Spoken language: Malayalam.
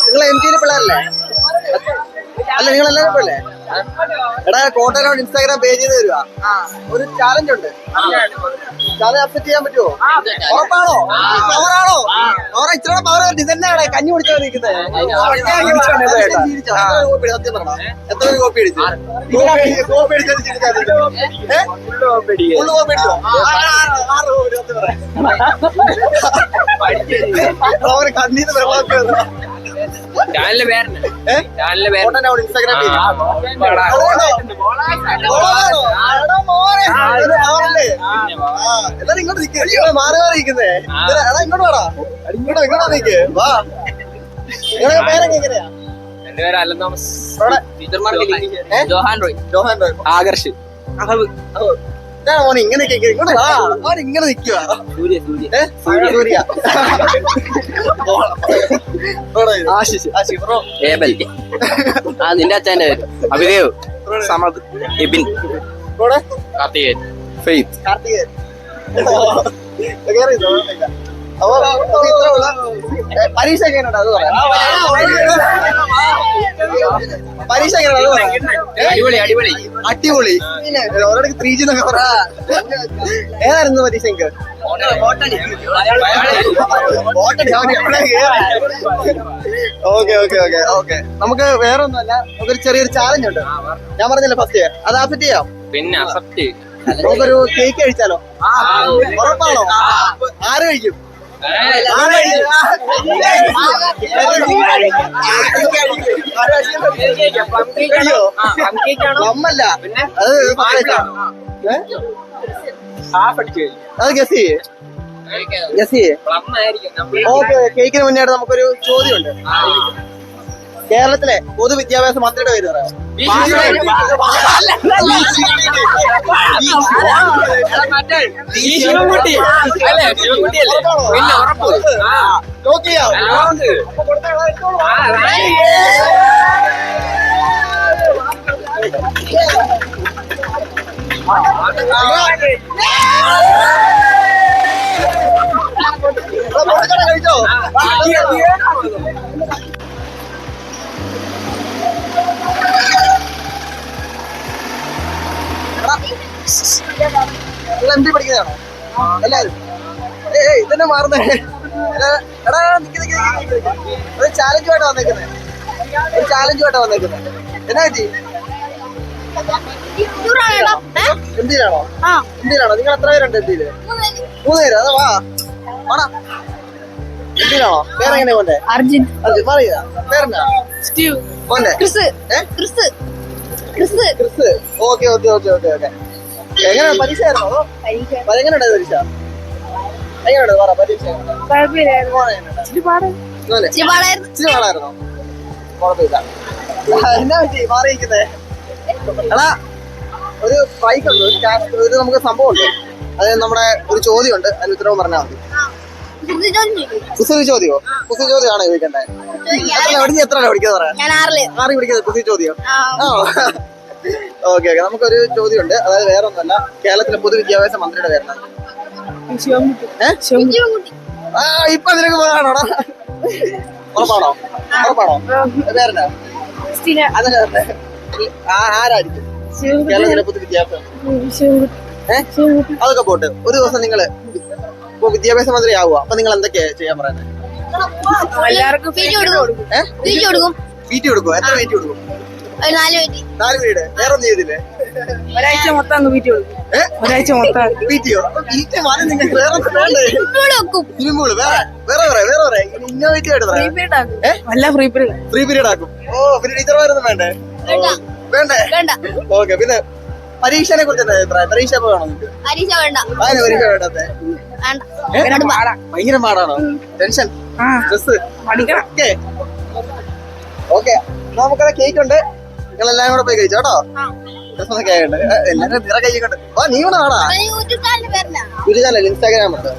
നിങ്ങൾ എം ജിയിലെ പിള്ളേരല്ലേ? അല്ല നിങ്ങൾ എല്ലാവരും പിള്ളേ? എടാ കോട്ടയം ഇൻസ്റ്റാഗ്രാം പേജിൽ നിന്ന് തരുക. ഒരു ചാലഞ്ച് ഉണ്ട്. ചാലഞ്ച് അക്സെപ്റ്റ് ചെയ്യാൻ പറ്റുമോ? ഉറപ്പാണോ? പവറാണോ? പവർ ഇച്ചിരി പവർ തന്നെയാണ് കഞ്ഞി കുടിച്ചാൽ നിൽക്കുന്നത്. എത്ര കോപ്പി അടിച്ചു? കോപ്പി അടിച്ചത് കണ്ണീന്ന് വെള്ളം ചാനലിന്റെ പേരെന്നെ ഇൻസ്റ്റാഗ്രാം എല്ലാരും ഇങ്ങോട്ട് നിൽക്കുന്നേ. മാറി മാറി നിൽക്കുന്നേ. എടാ ഇങ്ങോട്ട് വേടാ. ഇങ്ങോട്ടാ നിൽക്ക്. വാ. നിങ്ങളുടെ പേരൊക്കെ എങ്ങനെയാ? എന്റെ പേര് അലൻ തോമസ്. ജോഹാൻ റോയ്. ആകർഷ്. ഇതാണ് മോനെ ഇങ്ങനെ ഇങ്ങോട്ട് വാ. മോൻ ഇങ്ങനെ നിൽക്കുക. സൂര്യ. ആശിഷ് ബ്രോ. ഏബൽ. നിന്റെ അച്ഛന്റെ പേര് അഭിദേവ്. സമദ്. എബിൻ. കാർത്തികേയൻ. ഫെയ്ത്ത്. അപ്പൊ ഇത്ര ഉള്ള പരീക്ഷ എങ്ങനെയുണ്ട്? അത് പറയാം. പരീക്ഷ എങ്ങനെയാണ്? അത് അടിപൊളി. അടിപൊളി. ഓരോടൊക്കെ 3G എന്നൊക്കെ പറ. ഏതായിരുന്നു പരീക്ഷ? എനിക്ക് ഓക്കെ. നമുക്ക് വേറെ ഒന്നുമല്ല, നമുക്കൊരു ചെറിയൊരു ചാലഞ്ച് ഉണ്ട്. ഞാൻ പറഞ്ഞില്ല ഫസ്റ്റ്, അത് അക്സെപ്റ്റ് ചെയ്യാം. പിന്നെ അക്സെപ്റ്റ്. നമുക്കൊരു കേക്ക് കഴിച്ചാലോ? ഉറപ്പാണോ? ആര് കഴിക്കും? നമ്മല്ല, അത് ഗസ് ചെയ്യേ. ഓക്കെ. കേക്കിന് മുന്നേ നമുക്കൊരു ചോദ്യമുണ്ട്. കേരളത്തിലെ പൊതുവിദ്യാഭ്യാസ മന്ത്രിയുടെ പേര് പറയാം. കഴിച്ചോ? നിങ്ങൾ എം ഡി പഠിക്കുന്നതാണോ എല്ലാവരും? ഇതന്നെ മാറുന്നേ. എടാ ഒരു ചാലഞ്ചുമായിട്ട് വന്നേക്കുന്നേ. എന്നാ പറ്റി? എന്തിനാണോ? നിങ്ങൾ എത്ര പേരുണ്ട് എന്തില്? 3 പേര്. അതാ വാടാ. എന്തിനാണോ? പേരെങ്ങനെയാ മോന്റെ? അർജുൻ. പറയുക. പേരെന്നാ? സ്റ്റീവ്. മോന്റെ ക്രിസ്. ഓക്കെ. എങ്ങനെയാണ് പരീക്ഷ ആയിരുന്നോ? എങ്ങനെയുണ്ടായത് പരീക്ഷ? എങ്ങനെയുണ്ട് പറ. പരീക്ഷ പാടായിരുന്നോ? കുഴപ്പമില്ല. എന്നാ പറ്റി മാറിയിരിക്കുന്നേ? എടാ ഒരു ബൈക്ക് ഉണ്ട്, ഒരു നമുക്ക് സംഭവം ഉണ്ട്. അത് നമ്മുടെ ഒരു ചോദ്യമുണ്ട്, അതിന് ഉത്തരവും പറഞ്ഞാൽ മതി. കുസൃതി ചോദ്യമാണോ ചോദിക്കണ്ടേ? എത്രയാണ് പഠിക്കുന്നത്? പറയാം. 6 പഠിക്കുന്നത്. കുസൃതി ചോദ്യം. ഓക്കെ. നമുക്കൊരു ചോദ്യമുണ്ട്. അതായത് വേറെ ഒന്നുമല്ല, കേരളത്തിലെ പൊതുവിദ്യാഭ്യാസ മന്ത്രിയുടെ പേരാണ്. ഇപ്പൊ അതിലേക്ക് പോകാണോടാ? ഉറപ്പാണോ? പേരെന്നാ? ആരായിരിക്കും കേരളത്തിലെ പൊതുവിദ്യാഭ്യാസം? അതൊക്കെ പോട്ട്. ഒരു ദിവസം നിങ്ങള് ഇപ്പൊ വിദ്യാഭ്യാസ മന്ത്രി ആവുക, അപ്പൊ നിങ്ങൾ എന്തൊക്കെയാ ചെയ്യാൻ പറയുന്നത്? വീട്ടി കൊടുക്കും. എത്ര വീട്ടി കൊടുക്കും? 4 വീട്. വേറെ ഒന്നും ചെയ്തില്ലേ? ഒരാഴ്ച മൊത്തം വീട്ടി കൊടുക്കും. വീട്ടിയോ? വീട്ടിൽ മാറി നിങ്ങൾക്ക് വേറെ ഒന്നും വേണ്ടേ? സിനിമകള് വേറെ ഇന്നോവേറ്റീവ് ആയിട്ട് പറയാം. ഫ്രീ പീരീഡ് ആക്കും. പിന്നെ ടീച്ചർമാരൊന്നും വേണ്ടേ? ഓക്കെ. പിന്നെ പരീക്ഷനെ കുറിച്ച് എന്താ അഭിപ്രായം? പരീക്ഷ എപ്പോ വേണം നിങ്ങൾക്ക്? പരീക്ഷ വേണ്ടാത്തെ? ഭയങ്കര പാടാണോ? Tension, stress? ഓക്കെ. നമുക്കവിടെ കേക്ക് ഉണ്ട്. നിങ്ങൾ എല്ലാരും കൂടെ പോയി കഴിച്ചോ കേട്ടോ. എല്ലാരും നിറ കഴിക്കട്ടെ. നീ കൂടെ വേണോ? യൂട്യൂബ് ചാനൽ ഇൻസ്റ്റാഗ്രാം ഉണ്ട്.